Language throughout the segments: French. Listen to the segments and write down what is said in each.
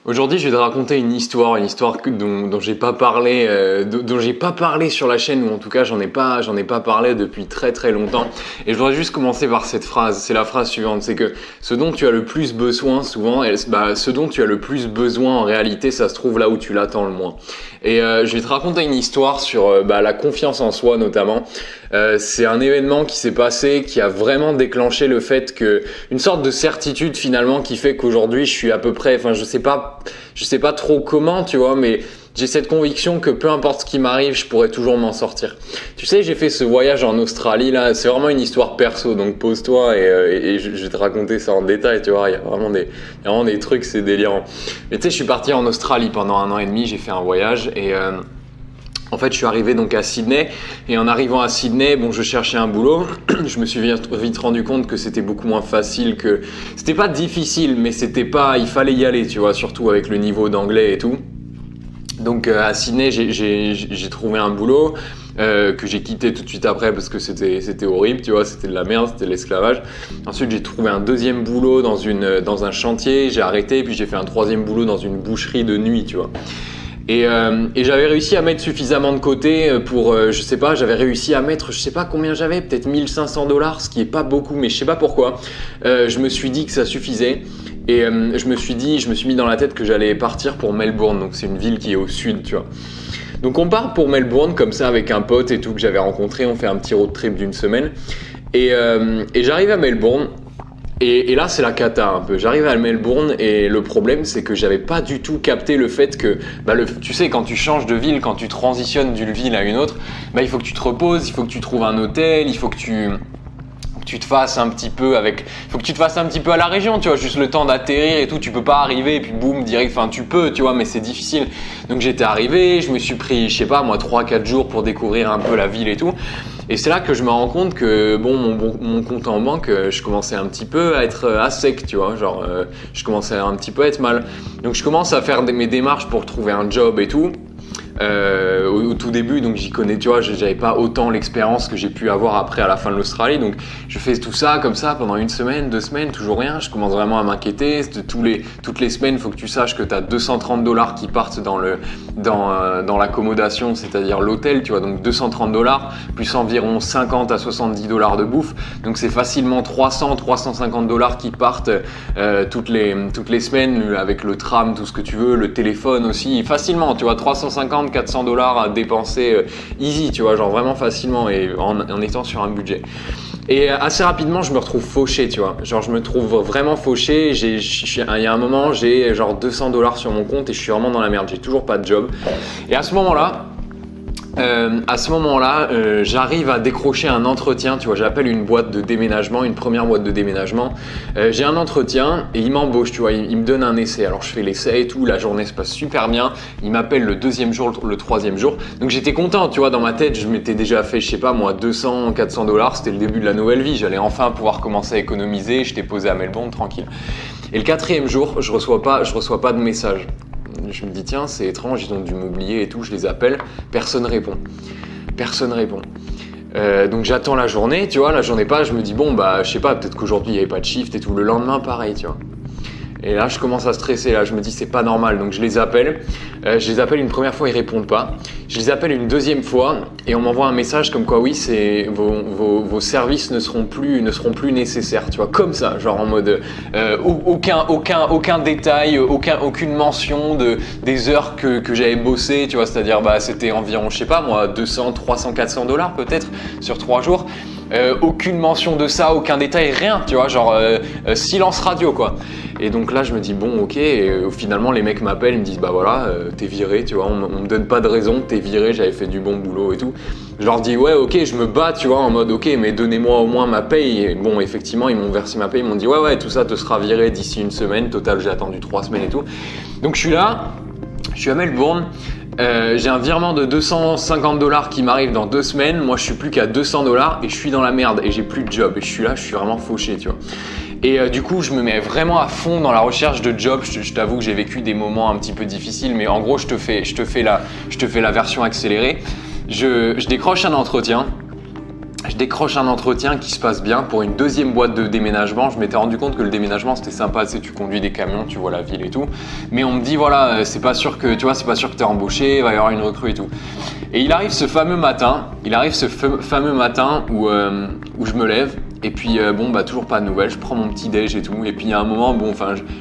Aujourd'hui, je vais te raconter une histoire dont j'ai pas parlé, dont j'ai pas parlé sur la chaîne, ou en tout cas j'en ai pas parlé depuis très très longtemps. Et je voudrais juste commencer par cette phrase. C'est la phrase suivante, c'est que ce dont tu as le plus besoin souvent, ce dont tu as le plus besoin en réalité, ça se trouve là où tu l'attends le moins. Et je vais te raconter une histoire sur la confiance en soi notamment. C'est un événement qui s'est passé, qui a vraiment déclenché le fait que une sorte de certitude finalement qui fait qu'aujourd'hui je suis à peu près, je sais pas trop comment, tu vois, mais j'ai cette conviction que peu importe ce qui m'arrive, je pourrais toujours m'en sortir. Tu sais, j'ai fait ce voyage en Australie là, c'est vraiment une histoire perso, donc pose-toi et je vais te raconter ça en détail, tu vois, il y a vraiment des trucs, c'est délirant. Mais tu sais, je suis parti en Australie pendant 1 an et demi, j'ai fait un voyage et en fait, je suis arrivé donc à Sydney et en arrivant à Sydney, je cherchais un boulot. Je me suis vite rendu compte que c'était beaucoup moins facile que... C'était pas difficile, mais il fallait y aller, tu vois, surtout avec le niveau d'anglais et tout. Donc à Sydney, j'ai trouvé un boulot que j'ai quitté tout de suite après parce que c'était horrible, tu vois, c'était de la merde, c'était de l'esclavage. Ensuite, j'ai trouvé un deuxième boulot dans un chantier, j'ai arrêté, puis j'ai fait un troisième boulot dans une boucherie de nuit, tu vois. Et j'avais réussi à mettre suffisamment de côté pour, j'avais réussi à mettre, je sais pas combien j'avais, peut-être 1 500 $, ce qui est pas beaucoup, mais je sais pas pourquoi. Je me suis dit que ça suffisait et je me suis mis dans la tête que j'allais partir pour Melbourne, donc c'est une ville qui est au sud, tu vois. Donc on part pour Melbourne comme ça avec un pote et tout que j'avais rencontré, on fait un petit road trip d'1 semaine et j'arrive à Melbourne. Et là, c'est la cata un peu. J'arrive à Melbourne et le problème, c'est que j'avais pas du tout capté le fait que, tu sais, quand tu changes de ville, quand tu transitionnes d'une ville à une autre, il faut que tu te reposes, il faut que tu trouves un hôtel, il faut que tu te fasses un petit peu à la région, tu vois, juste le temps d'atterrir et tout, tu peux pas arriver et puis boum, direct, tu peux, tu vois, mais c'est difficile. Donc j'étais arrivé, je me suis pris, 3-4 jours pour découvrir un peu la ville et tout. Et c'est là que je me rends compte que mon compte en banque, je commençais un petit peu à être à sec, tu vois, je commençais un petit peu à être mal. Donc je commence à faire mes démarches pour trouver un job et tout. Au tout début, donc j'y connais, tu vois, j'avais pas autant l'expérience que j'ai pu avoir après à la fin de l'Australie, donc je fais tout ça comme ça pendant 1 semaine, 2 semaines, toujours rien. Je commence vraiment à m'inquiéter. Toutes les semaines, il faut que tu saches que tu as 230 $ qui partent dans l'accommodation, c'est-à-dire l'hôtel, tu vois, donc 230 $ plus environ 50 à 70 $ de bouffe, donc c'est facilement 350 $ qui partent toutes les semaines avec le tram, tout ce que tu veux, le téléphone aussi, facilement, tu vois, 350 400 $ à dépenser easy, tu vois, genre vraiment facilement et en étant sur un budget. Et assez rapidement, je me retrouve fauché, tu vois. Genre, je me trouve vraiment fauché. Il y a un moment, j'ai genre 200 $ sur mon compte et je suis vraiment dans la merde. J'ai toujours pas de job. Et à ce moment-là, j'arrive à décrocher un entretien, tu vois, j'appelle une boîte de déménagement, une première boîte de déménagement. J'ai un entretien et il m'embauche, tu vois, il me donne un essai. Alors je fais l'essai et tout, la journée se passe super bien. Il m'appelle le 2e jour, le 3e jour. Donc j'étais content, tu vois, dans ma tête, je m'étais déjà fait, 200, 400 $. C'était le début de la nouvelle vie. J'allais enfin pouvoir commencer à économiser. J'étais posé à Melbourne, tranquille. Et le 4e jour, je reçois pas de message. Je me dis tiens, c'est étrange, ils ont dû m'oublier et tout, je les appelle, personne répond. Donc j'attends la journée, tu vois, la journée passe, je me dis peut-être qu'aujourd'hui il n'y avait pas de shift et tout, le lendemain pareil, tu vois. Et là je commence à stresser, là je me dis c'est pas normal, donc je les appelle une première fois, ils répondent pas, je les appelle une deuxième fois et on m'envoie un message comme quoi oui, vos services ne seront plus nécessaires, tu vois, comme ça, genre en mode aucun détail, aucune mention des heures que j'avais bossé, tu vois, c'est-à-dire c'était environ 200, 300, 400 $ peut-être sur 3 jours. Aucune mention de ça, aucun détail, rien, tu vois, genre silence radio quoi. Et donc là je me dis bon ok, et finalement les mecs m'appellent, ils me disent t'es viré, tu vois, on me donne pas de raison, t'es viré, j'avais fait du bon boulot et tout. Je leur dis ouais ok, je me bats, tu vois, en mode ok mais donnez-moi au moins ma paye. Et bon effectivement ils m'ont versé ma paye, ils m'ont dit ouais tout ça te sera viré d'ici 1 semaine, total j'ai attendu 3 semaines et tout. Donc je suis là, je suis à Melbourne. J'ai un virement de 250 $ qui m'arrive dans 2 semaines. Moi, je suis plus qu'à 200 $ et je suis dans la merde et j'ai plus de job. Et je suis là, je suis vraiment fauché, tu vois. Et du coup, je me mets vraiment à fond dans la recherche de job. Je t'avoue que j'ai vécu des moments un petit peu difficiles, mais en gros, je te fais la version accélérée. Je décroche un entretien. Je décroche un entretien qui se passe bien pour une deuxième boîte de déménagement. Je m'étais rendu compte que le déménagement c'était sympa, tu sais, tu conduis des camions, tu vois la ville et tout. Mais on me dit voilà, c'est pas sûr que t'es embauché, il va y avoir une recrue et tout. Et il arrive ce fameux matin où je me lève. Et puis toujours pas de nouvelles, je prends mon petit déj et tout, et puis il y a un moment,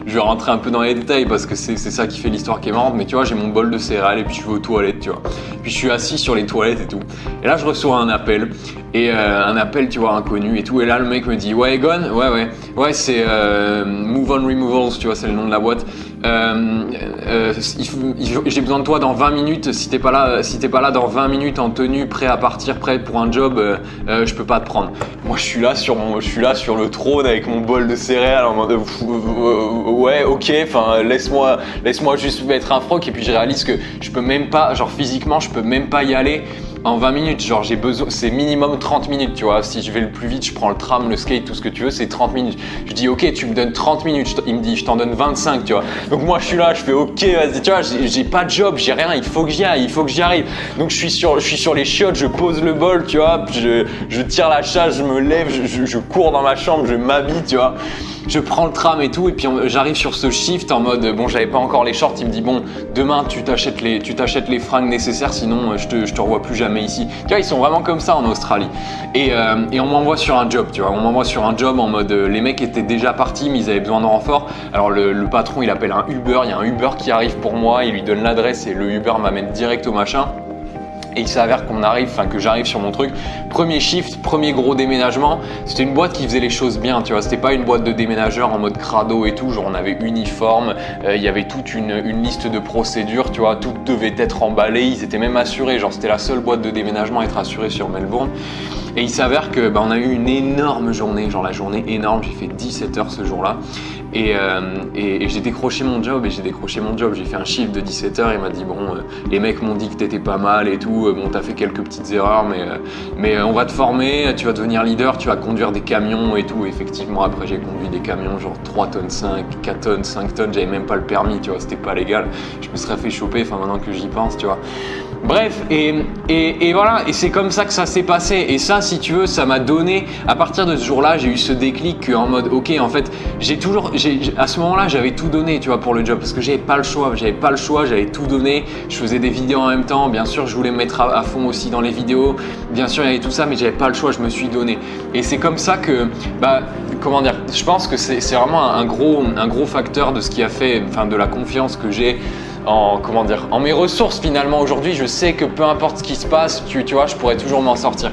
je vais rentrer un peu dans les détails parce que c'est ça qui fait l'histoire qui est marrante, mais tu vois, j'ai mon bol de céréales et puis je vais aux toilettes, tu vois. Puis je suis assis sur les toilettes et tout. Et là je reçois un appel, un appel, tu vois, inconnu et tout, et là le mec me dit ouais Egon, ouais c'est Move On Removals, tu vois, c'est le nom de la boîte. J'ai besoin de toi dans 20 minutes, si t'es pas là dans 20 minutes en tenue, prêt à partir, prêt pour un job, je peux pas te prendre. Moi je suis là sur le trône avec mon bol de céréales en mode ouais ok, enfin laisse-moi juste mettre un froc, et puis je réalise que je peux même pas, genre physiquement je peux même pas y aller en 20 minutes, genre j'ai besoin, c'est minimum 30 minutes, tu vois, si je vais le plus vite, je prends le tram, le skate, tout ce que tu veux, c'est 30 minutes. Je dis ok, tu me donnes 30 minutes, il me dit je t'en donne 25, tu vois. Donc moi je suis là, je fais ok, vas-y, tu vois, j'ai pas de job, j'ai rien, il faut que j'y arrive. Donc je suis sur les chiottes, je pose le bol, tu vois, je tire la chasse, je me lève, je cours dans ma chambre, je m'habille, tu vois. Je prends le tram et tout, et puis j'arrive sur ce shift en mode j'avais pas encore les shorts, il me dit bon, demain tu t'achètes les fringues nécessaires, sinon je te revois plus jamais ici. Tu vois, ils sont vraiment comme ça en Australie. Et on m'envoie sur un job, tu vois, en mode les mecs étaient déjà partis, mais ils avaient besoin de renfort. Alors le patron il appelle un Uber, il y a un Uber qui arrive pour moi, il lui donne l'adresse et le Uber m'amène direct au machin. Et il s'avère que j'arrive sur mon truc. Premier shift, premier gros déménagement. C'était une boîte qui faisait les choses bien, tu vois. C'était pas une boîte de déménageurs en mode crado et tout. Genre on avait uniforme, il y avait toute une liste de procédures, tu vois. Tout devait être emballé. Ils étaient même assurés. Genre c'était la seule boîte de déménagement à être assurée sur Melbourne. Et il s'avère que on a eu une énorme journée, genre la journée énorme. J'ai fait 17 heures ce jour-là. Et j'ai décroché mon job j'ai fait un shift de 17 heures. Il m'a dit les mecs m'ont dit que t'étais pas mal et tout, t'as fait quelques petites erreurs, mais on va te former, tu vas devenir leader, tu vas conduire des camions et tout. Et effectivement après j'ai conduit des camions genre 3 tonnes 5, 4 tonnes, 5 tonnes, j'avais même pas le permis, tu vois, c'était pas légal, je me serais fait choper, maintenant que j'y pense, tu vois. Bref, et voilà, et c'est comme ça que ça s'est passé. Et ça, si tu veux, ça m'a donné, à partir de ce jour-là, j'ai eu ce déclic en mode, ok, en fait, à ce moment-là, j'avais tout donné, tu vois, pour le job, parce que j'avais pas le choix, j'avais tout donné. Je faisais des vidéos en même temps, bien sûr, je voulais me mettre à fond aussi dans les vidéos, bien sûr, il y avait tout ça, mais j'avais pas le choix, je me suis donné. Et c'est comme ça que, je pense que c'est vraiment un gros facteur de ce qui a fait, de la confiance que j'ai en mes ressources finalement. Aujourd'hui, je sais que peu importe ce qui se passe, tu vois, je pourrais toujours m'en sortir.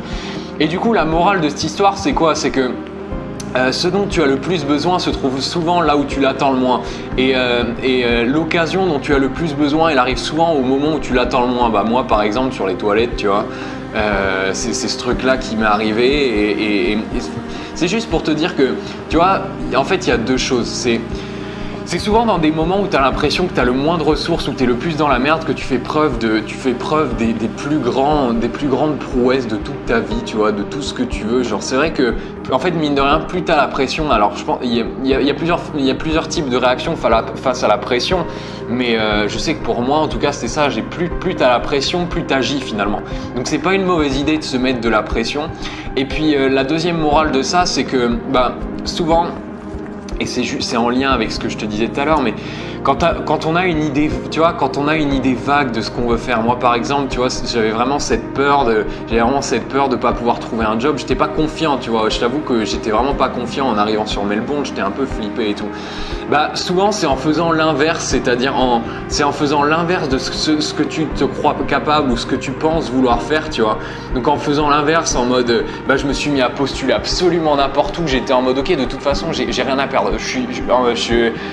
Et du coup, la morale de cette histoire, c'est quoi? C'est que ce dont tu as le plus besoin se trouve souvent là où tu l'attends le moins. Et l'occasion dont tu as le plus besoin, elle arrive souvent au moment où tu l'attends le moins. Moi, par exemple, sur les toilettes, tu vois, c'est ce truc-là qui m'est arrivé. Et c'est juste pour te dire que, tu vois, en fait, il y a deux choses. C'est souvent dans des moments où tu as l'impression que tu as le moins de ressources, où tu es le plus dans la merde, que tu fais preuve des plus grandes prouesses de toute ta vie, tu vois, de tout ce que tu veux. Genre, c'est vrai que, en fait, mine de rien, plus tu as la pression, alors je pense, il y a plusieurs types de réactions face à la pression, mais je sais que pour moi, en tout cas, c'était ça, plus tu as la pression, plus tu agis finalement. Donc, c'est pas une mauvaise idée de se mettre de la pression. Et puis, la deuxième morale de ça, c'est que, souvent, et c'est en lien avec ce que je te disais tout à l'heure, mais quand on a une idée, tu vois, quand on a une idée vague de ce qu'on veut faire, moi par exemple, tu vois, j'avais vraiment cette peur de pas pouvoir trouver un job. J'étais pas confiant, tu vois, je t'avoue que j'étais vraiment pas confiant en arrivant sur Melbourne, j'étais un peu flippé et tout. Souvent c'est en faisant l'inverse, c'est-à-dire c'est en faisant l'inverse de ce que tu te crois capable ou ce que tu penses vouloir faire, tu vois. Donc en faisant l'inverse, en mode, je me suis mis à postuler absolument n'importe où. J'étais en mode, ok, de toute façon, j'ai rien à perdre.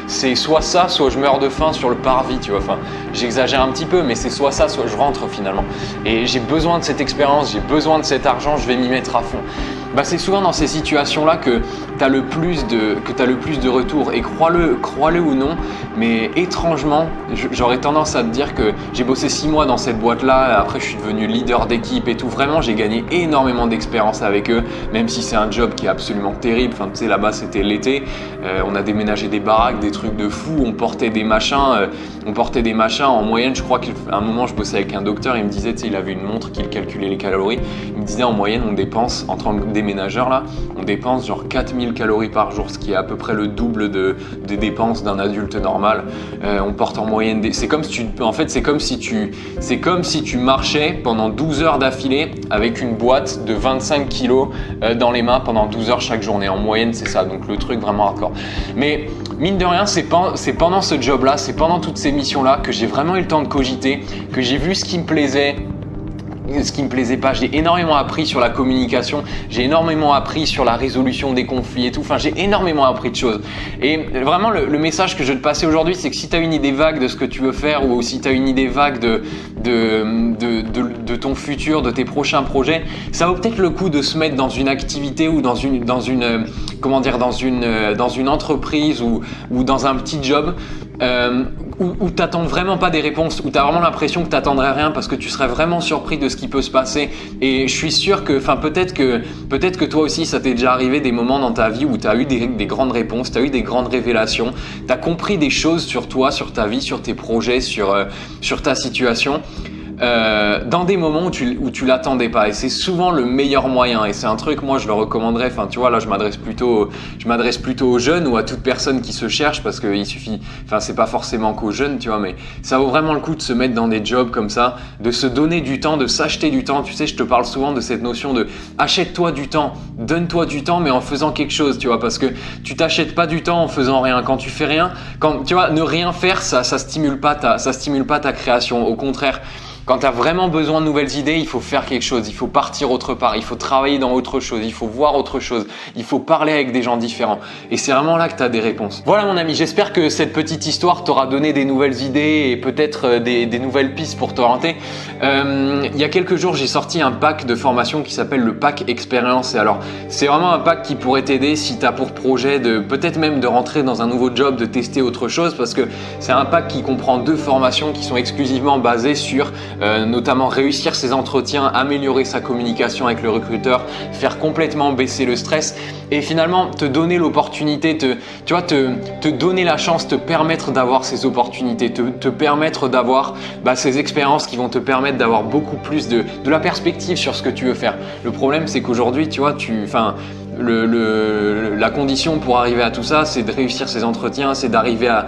C'est soit ça, soit je meurs de faim sur le parvis, tu vois. Enfin, j'exagère un petit peu, mais c'est soit ça, soit je rentre finalement. Et j'ai besoin de cette expérience, j'ai besoin de cet argent, je vais m'y mettre à fond. C'est souvent dans ces situations-là que t'as le plus de retours. Et crois-le ou non, mais étrangement, j'aurais tendance à te dire que j'ai bossé 6 mois dans cette boîte-là. Après, je suis devenu leader d'équipe et tout. Vraiment, j'ai gagné énormément d'expérience avec eux, même si c'est un job qui est absolument terrible. Enfin, tu sais, là-bas, c'était l'été. On a déménagé des baraques, des trucs de fou. On portait des machins. En moyenne, je crois qu'à un moment, je bossais avec un docteur. Il me disait, tu sais, il avait une montre qui calculait les calories. Il me disait, en moyenne, on dépense, en tant que déménageur, là, on dépense genre 4000 calories par jour, ce qui est à peu près le double des dépenses d'un adulte normal. On porte en moyenne c'est comme si tu marchais pendant 12 heures d'affilée avec une boîte de 25 kilos dans les mains pendant 12 heures chaque journée. En moyenne, c'est ça. Donc le truc vraiment hardcore. Mais mine de rien, c'est pendant ce job-là, c'est pendant toutes ces missions-là que j'ai vraiment eu le temps de cogiter, que j'ai vu ce qui me plaisait, ce qui me plaisait pas. J'ai énormément appris sur la communication, j'ai énormément appris sur la résolution des conflits et tout. Enfin, j'ai énormément appris de choses. Et vraiment, le message que je veux te passer aujourd'hui, c'est que si tu as une idée vague de ce que tu veux faire ou si tu as une idée vague de ton futur, de tes prochains projets, ça vaut peut-être le coup de se mettre dans une activité ou dans une entreprise ou dans un petit job où tu n'attends vraiment pas des réponses, où tu as vraiment l'impression que tu n'attendrais rien parce que tu serais vraiment surpris de ce qui peut se passer. Et je suis sûr que, peut-être que toi aussi, ça t'est déjà arrivé des moments dans ta vie où tu as eu des grandes réponses, tu as eu des grandes révélations, tu as compris des choses sur toi, sur ta vie, sur tes projets, sur ta situation. Dans des moments où tu l'attendais pas, et c'est souvent le meilleur moyen, et c'est un truc, moi je le recommanderais. Enfin, tu vois, là je m'adresse plutôt aux jeunes ou à toute personne qui se cherche, parce qu'il suffit, enfin c'est pas forcément qu'aux jeunes, tu vois, mais ça vaut vraiment le coup de se mettre dans des jobs comme ça, de se donner du temps, de s'acheter du temps. Tu sais, je te parle souvent de cette notion de achète-toi du temps, donne-toi du temps, mais en faisant quelque chose, tu vois, parce que tu t'achètes pas du temps en faisant rien. Quand tu fais rien, tu vois, ne rien faire, ça stimule pas ta création. Au contraire, quand tu as vraiment besoin de nouvelles idées, il faut faire quelque chose, il faut partir autre part, il faut travailler dans autre chose, il faut voir autre chose, il faut parler avec des gens différents. Et c'est vraiment là que tu as des réponses. Voilà mon ami, j'espère que cette petite histoire t'aura donné des nouvelles idées et peut-être des nouvelles pistes pour t'orienter. Il y a quelques jours, j'ai sorti un pack de formation qui s'appelle le pack expérience. Et alors, c'est vraiment un pack qui pourrait t'aider si tu as pour projet de peut-être même de rentrer dans un nouveau job, de tester autre chose, parce que c'est un pack qui comprend 2 formations qui sont exclusivement basées sur notamment réussir ses entretiens, améliorer sa communication avec le recruteur, faire complètement baisser le stress et finalement te donner l'opportunité, te donner la chance, te permettre d'avoir ces opportunités, te permettre d'avoir ces expériences qui vont te permettre d'avoir beaucoup plus de la perspective sur ce que tu veux faire. Le problème, c'est qu'aujourd'hui, tu vois, la condition pour arriver à tout ça, c'est de réussir ses entretiens, c'est d'arriver à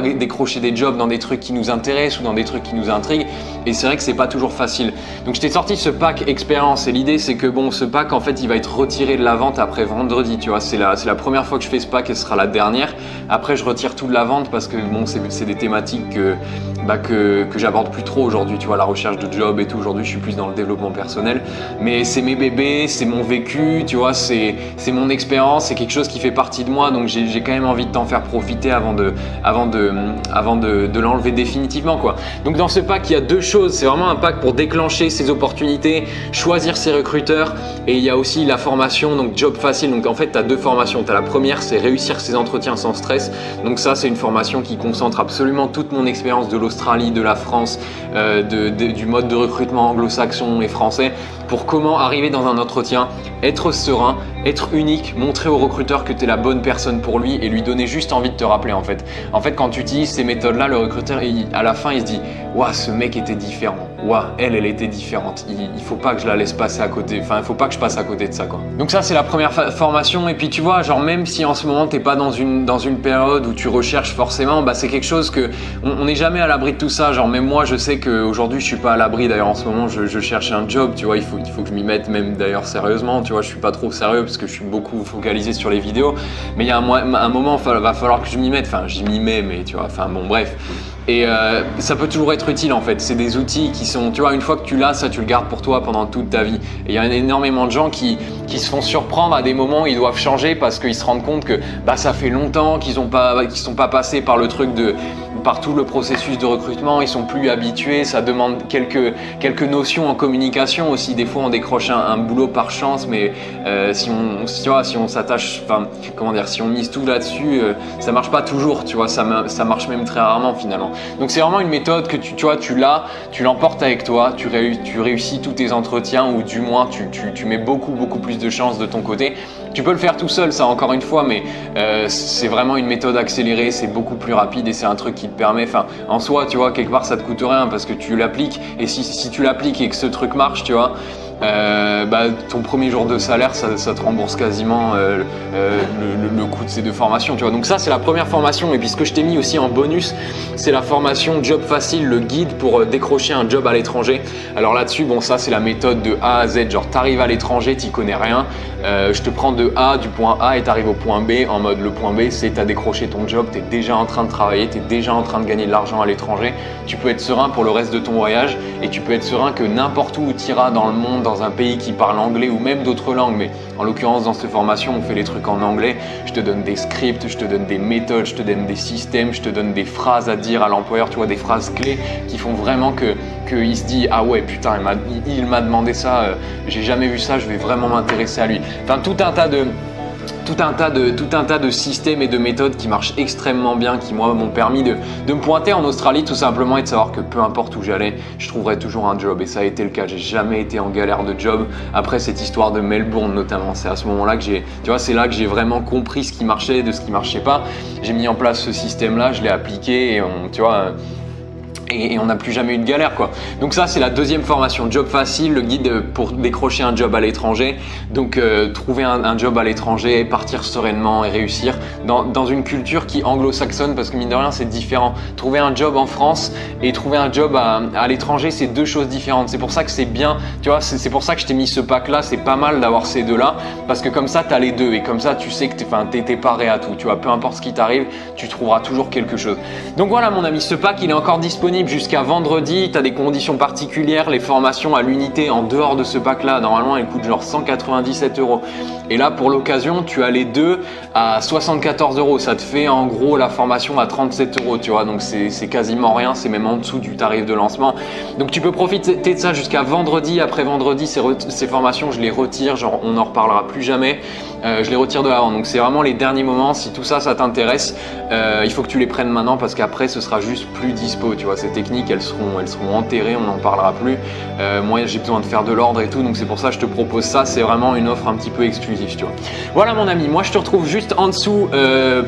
décrocher des jobs dans des trucs qui nous intéressent ou dans des trucs qui nous intriguent. Et c'est vrai que c'est pas toujours facile. Donc je t'ai sorti ce pack expérience et l'idée c'est que ce pack en fait il va être retiré de la vente après vendredi. Tu vois, c'est la première fois que je fais ce pack et ce sera la dernière. Après je retire tout de la vente parce que c'est des thématiques que j'aborde plus trop aujourd'hui. Tu vois, la recherche de job et tout. Aujourd'hui je suis plus dans le développement personnel. Mais c'est mes bébés, c'est mon vécu. Tu vois, c'est mon expérience, c'est quelque chose qui fait partie de moi. Donc j'ai quand même envie de t'en faire profiter avant de l'enlever définitivement quoi. Donc dans ce pack il y a 2 choses. C'est vraiment un pack pour déclencher ses opportunités, choisir ses recruteurs, et il y a aussi la formation donc job facile. Donc en fait tu as 2 formations. Tu as la première, c'est réussir ses entretiens sans stress. Donc ça c'est une formation qui concentre absolument toute mon expérience de l'Australie, de la France, du mode de recrutement anglo-saxon et français, pour comment arriver dans un entretien, être serein, être unique, montrer au recruteur que tu es la bonne personne pour lui et lui donner juste envie de te rappeler en fait. En fait, quand tu utilises ces méthodes-là, le recruteur, à la fin, il se dit « Waouh, ce mec était différent. Waouh, elle était différente. Il faut pas que je la laisse passer à côté. Enfin, il faut pas que je passe à côté de ça quoi. » Donc ça, c'est la première formation. Et puis tu vois, genre même si en ce moment, tu n'es pas dans une période où tu recherches forcément, c'est quelque chose que on n'est jamais à l'abri de tout ça. Genre même moi, je sais qu'aujourd'hui, je suis pas à l'abri. D'ailleurs, en ce moment, je cherche un job. Tu vois, il faut que je m'y mette même d'ailleurs sérieusement. Tu vois, je suis pas trop sérieux parce que je suis beaucoup focalisé sur les vidéos. Mais il y a un moment, va falloir que je m'y mette. Enfin, j'y m'y mets, mais tu vois, enfin bon, bref. Et ça peut toujours être utile en fait. C'est des outils qui sont, tu vois, une fois que tu l'as, ça tu le gardes pour toi pendant toute ta vie. Et il y a énormément de gens qui se font surprendre à des moments où ils doivent changer parce qu'ils se rendent compte que ça fait longtemps qu'ils sont pas passés par le truc par tout le processus de recrutement, ils sont plus habitués, ça demande quelques notions en communication aussi. Des fois on décroche un boulot par chance, mais si on s'attache, enfin comment dire, si on mise tout là-dessus, ça marche pas toujours, tu vois, ça marche même très rarement finalement. Donc c'est vraiment une méthode que tu l'emportes avec toi, tu réussis tous tes entretiens, ou du moins tu mets beaucoup plus de chances de ton côté. Tu peux le faire tout seul, ça encore une fois, mais c'est vraiment une méthode accélérée, c'est beaucoup plus rapide et c'est un truc qui te permet, enfin en soi, tu vois, quelque part ça te coûte rien parce que tu l'appliques, et si tu l'appliques et que ce truc marche, tu vois, ton premier jour de salaire, ça te rembourse quasiment le coût de ces 2 formations, tu vois. Donc ça, c'est la première formation. Et puis ce que je t'ai mis aussi en bonus, c'est la formation Job Facile, le guide pour décrocher un job à l'étranger. Alors là-dessus, bon, ça c'est la méthode de A à Z. Genre, t'arrives à l'étranger, t'y connais rien. Je te prends du point A et t'arrives au point B. En mode, le point B, c'est t'as décroché ton job, t'es déjà en train de travailler, t'es déjà en train de gagner de l'argent à l'étranger. Tu peux être serein pour le reste de ton voyage, et tu peux être serein que n'importe où tu iras dans le monde, dans un pays qui parle anglais ou même d'autres langues, mais en l'occurrence dans cette formation on fait les trucs en anglais. Je te donne des scripts, je te donne des méthodes, je te donne des systèmes, je te donne des phrases à dire à l'employeur, tu vois, des phrases clés qui font vraiment qu'il se dit ah ouais putain, il m'a demandé ça, j'ai jamais vu ça, je vais vraiment m'intéresser à lui. Enfin tout un tas de systèmes et de méthodes qui marchent extrêmement bien, qui moi m'ont permis de me pointer en Australie tout simplement, et de savoir que peu importe où j'allais, je trouverais toujours un job. Et ça a été le cas, j'ai jamais été en galère de job. Après cette histoire de Melbourne notamment, c'est à ce moment-là que c'est là que j'ai vraiment compris ce qui marchait de ce qui marchait pas. J'ai mis en place ce système-là, je l'ai appliqué, et on n'a plus jamais eu de galère, quoi. Donc ça, c'est la deuxième formation, Job Facile, le guide pour décrocher un job à l'étranger. Donc trouver un job à l'étranger, partir sereinement et réussir dans une culture qui anglo-saxonne, parce que mine de rien c'est différent. Trouver un job en France et trouver un job à l'étranger, c'est 2 choses différentes. C'est pour ça que c'est bien, tu vois, c'est pour ça que je t'ai mis ce pack là, c'est pas mal d'avoir ces 2 là, parce que comme ça tu as les 2, et comme ça tu sais que t'es paré à tout, tu vois, peu importe ce qui t'arrive, tu trouveras toujours quelque chose. Donc voilà mon ami, ce pack il est encore disponible jusqu'à vendredi. Tu as des conditions particulières, les formations à l'unité en dehors de ce pack là, normalement elles coûtent genre 197 €. Et là pour l'occasion tu as les 2 à 74 €, ça te fait en gros la formation à 37 €, tu vois, donc c'est quasiment rien, c'est même en dessous du tarif de lancement. Donc tu peux profiter de ça jusqu'à vendredi. Après vendredi, ces formations je les retire, genre on n'en reparlera plus jamais, je les retire de l'avant. Donc c'est vraiment les derniers moments. Si tout ça t'intéresse, il faut que tu les prennes maintenant, parce qu'après ce sera juste plus dispo, tu vois. Ces techniques elles seront enterrées, on n'en parlera plus. Moi j'ai besoin de faire de l'ordre et tout, donc c'est pour ça que je te propose ça. C'est vraiment une offre un petit peu exclusive, tu vois. Voilà mon ami, moi je te retrouve juste en dessous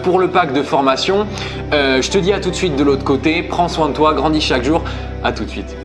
pour le pack de formation. Je te dis à tout de suite de l'autre côté. Prends soin de toi, grandis chaque jour. À tout de suite.